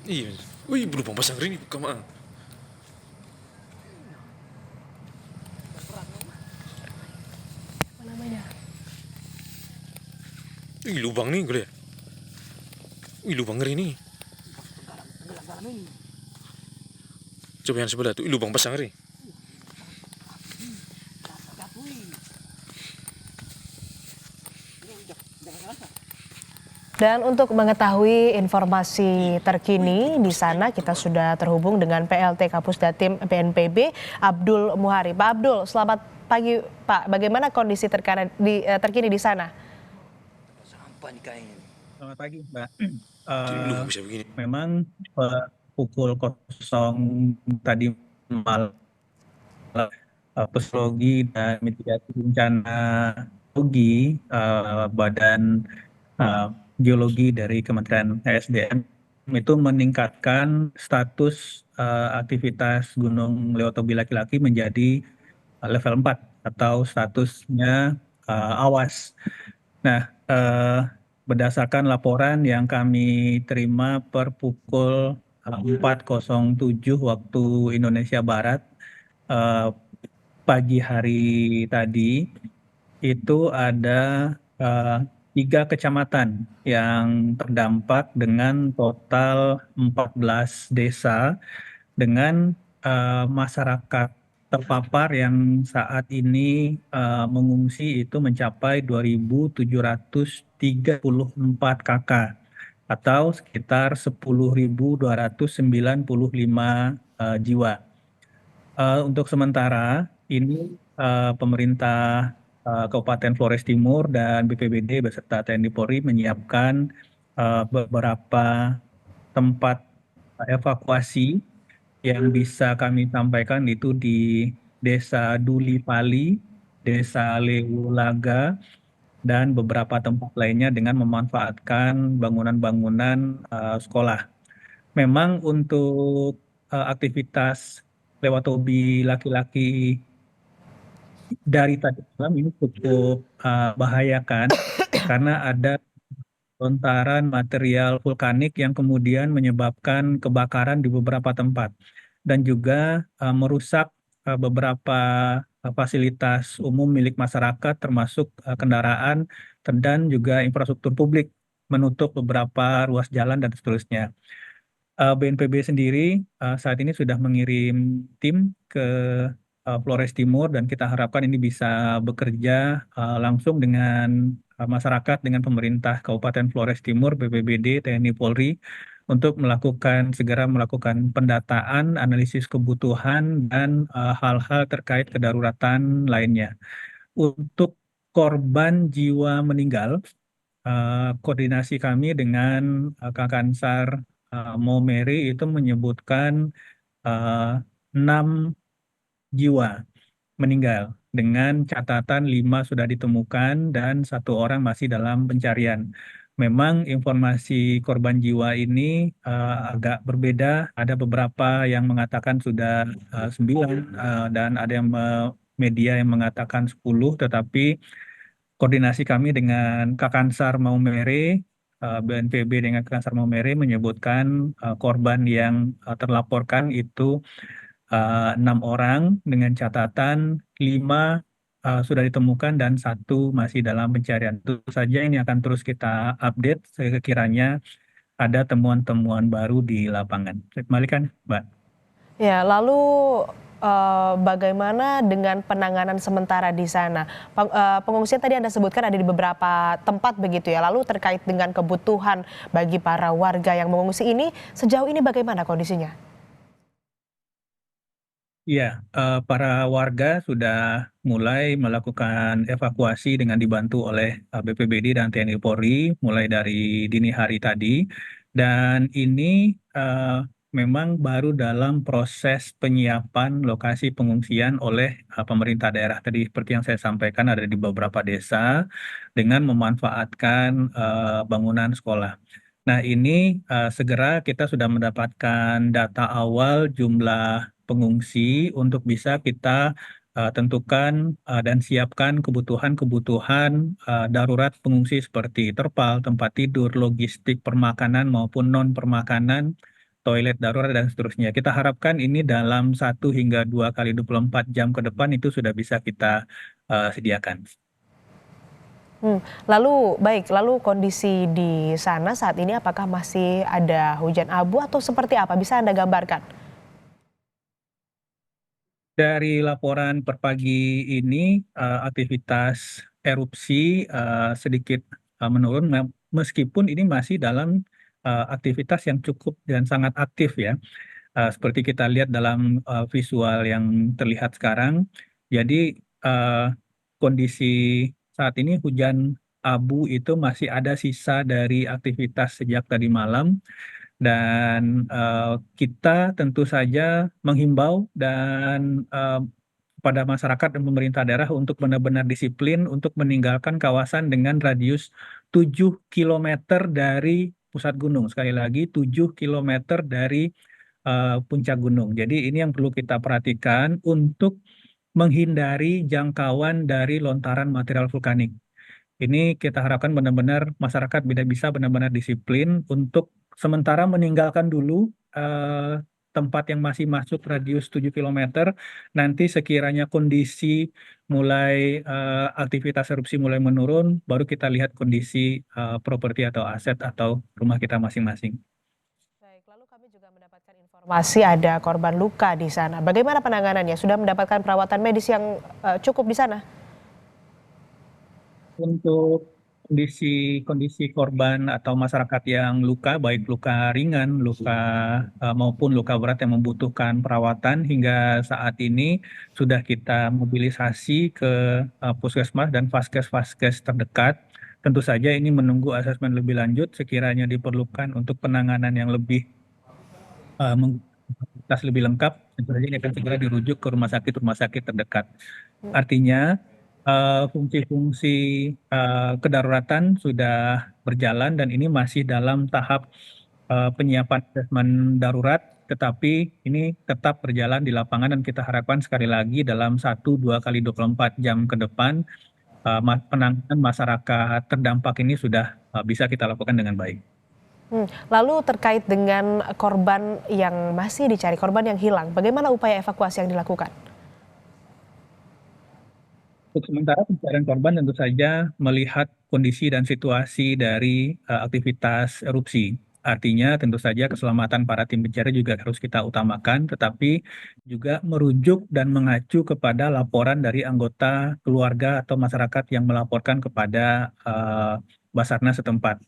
Iya. Wih, berlubang pasang ring kemana? Apa namanya? Wih, lubang nih gue. Wih, lubang ngeri nih. Coba yang sebelah tuh, lubang pasang ring. Dan untuk mengetahui informasi terkini di sana kita sudah terhubung dengan PLT Kapus Datim BNPB Abdul Muhari. Pak Abdul, selamat pagi Pak. Bagaimana kondisi terkini di sana? Selamat pagi, Mbak. Jadi Eh, lubang bisa begini. Memang pukul 0 tadi malam, Psikologi dan Mitigasi Bencana Geologi, Badan eh, Geologi dari Kementerian ESDM itu meningkatkan status aktivitas Gunung Lewotobi Laki-Laki menjadi level 4 atau statusnya awas. Nah, berdasarkan laporan yang kami terima per pukul 4.07 waktu Indonesia Barat eh, pagi hari tadi, itu ada eh, 3 kecamatan yang terdampak dengan total 14 desa dengan masyarakat terpapar yang saat ini mengungsi itu mencapai 2.734 kakak atau sekitar 10.295 jiwa. Untuk sementara ini pemerintah Kabupaten Flores Timur dan BPBD beserta TNI Polri menyiapkan beberapa tempat evakuasi yang bisa kami sampaikan itu di Desa Duli Pali, Desa Lewulaga, dan beberapa tempat lainnya dengan memanfaatkan bangunan-bangunan sekolah. Memang untuk aktivitas lewat hobi laki-laki dari tadi malam ini cukup bahayakan karena ada lontaran material vulkanik yang kemudian menyebabkan kebakaran di beberapa tempat dan juga merusak beberapa fasilitas umum milik masyarakat termasuk kendaraan dan juga infrastruktur publik, menutup beberapa ruas jalan dan seterusnya. BNPB sendiri saat ini sudah mengirim tim ke Flores Timur dan kita harapkan ini bisa bekerja langsung dengan masyarakat, dengan pemerintah Kabupaten Flores Timur, BPBD, TNI Polri untuk segera melakukan pendataan, analisis kebutuhan dan hal-hal terkait kedaruratan lainnya. Untuk korban jiwa meninggal, koordinasi kami dengan Kakansar Maumere itu menyebutkan eh, 6 jiwa meninggal dengan catatan 5 sudah ditemukan dan 1 orang masih dalam pencarian. Memang informasi korban jiwa ini agak berbeda. Ada beberapa yang mengatakan sudah 9 dan ada yang media yang mengatakan 10, tetapi koordinasi kami dengan Kakansar Maumere, BNPB dengan Kakansar Maumere menyebutkan korban yang terlaporkan itu 6 orang dengan catatan 5 sudah ditemukan dan 1 masih dalam pencarian. Tentu saja ini akan terus kita update sekiranya ada temuan-temuan baru di lapangan. Saya kembalikan, Mbak. Ya, lalu bagaimana dengan penanganan sementara di sana? Pengungsian tadi Anda sebutkan ada di beberapa tempat begitu ya. Lalu terkait dengan kebutuhan bagi para warga yang mengungsi ini, sejauh ini bagaimana kondisinya? Iya, para warga sudah mulai melakukan evakuasi dengan dibantu oleh BPBD dan TNI Polri mulai dari dini hari tadi. Dan ini eh, memang baru dalam proses penyiapan lokasi pengungsian oleh pemerintah daerah. Tadi seperti yang saya sampaikan ada di beberapa desa dengan memanfaatkan bangunan sekolah. Nah, ini segera kita sudah mendapatkan data awal jumlah pengungsi untuk bisa kita tentukan dan siapkan kebutuhan-kebutuhan darurat pengungsi seperti terpal, tempat tidur, logistik permakanan maupun non permakanan toilet darurat dan seterusnya. Kita harapkan ini dalam 1 hingga 2 kali 24 jam ke depan itu sudah bisa kita sediakan. Lalu kondisi di sana saat ini apakah masih ada hujan abu atau seperti apa? Bisa Anda gambarkan? Dari laporan per pagi ini, aktivitas erupsi sedikit menurun, meskipun ini masih dalam aktivitas yang cukup dan sangat aktif ya. Seperti kita lihat dalam visual yang terlihat sekarang. Jadi kondisi saat ini hujan abu itu masih ada sisa dari aktivitas sejak tadi malam. Dan kita tentu saja menghimbau dan kepada masyarakat dan pemerintah daerah untuk benar-benar disiplin untuk meninggalkan kawasan dengan radius 7 kilometer dari pusat gunung. Sekali lagi 7 kilometer dari puncak gunung. Jadi ini yang perlu kita perhatikan untuk menghindari jangkauan dari lontaran material vulkanik. Ini kita harapkan benar-benar masyarakat bisa benar-benar disiplin untuk sementara meninggalkan dulu tempat yang masih masuk radius 7 kilometer. Nanti sekiranya kondisi mulai aktivitas erupsi mulai menurun, baru kita lihat kondisi properti atau aset atau rumah kita masing-masing. Baik, lalu kami juga mendapatkan informasi ada korban luka di sana. Bagaimana penanganannya? Sudah mendapatkan perawatan medis yang cukup di sana? Untuk kondisi korban atau masyarakat yang luka, baik luka ringan, luka maupun luka berat yang membutuhkan perawatan hingga saat ini sudah kita mobilisasi ke puskesmas dan vaskes-vaskes terdekat. Tentu saja ini menunggu asesmen lebih lanjut sekiranya diperlukan untuk penanganan yang lebih fasilitas lebih lengkap, tentu saja ini akan segera dirujuk ke rumah sakit terdekat. Artinya fungsi-fungsi kedaruratan sudah berjalan dan ini masih dalam tahap penyiapan asesmen darurat, tetapi ini tetap berjalan di lapangan dan kita harapkan sekali lagi dalam 1-2 kali 24 jam ke depan penanganan masyarakat terdampak ini sudah bisa kita lakukan dengan baik. Lalu terkait dengan korban yang masih dicari, korban yang hilang, bagaimana upaya evakuasi yang dilakukan? Untuk sementara pencarian korban tentu saja melihat kondisi dan situasi dari aktivitas erupsi. Artinya tentu saja keselamatan para tim pencari juga harus kita utamakan, tetapi juga merujuk dan mengacu kepada laporan dari anggota keluarga atau masyarakat yang melaporkan kepada Basarnas setempat.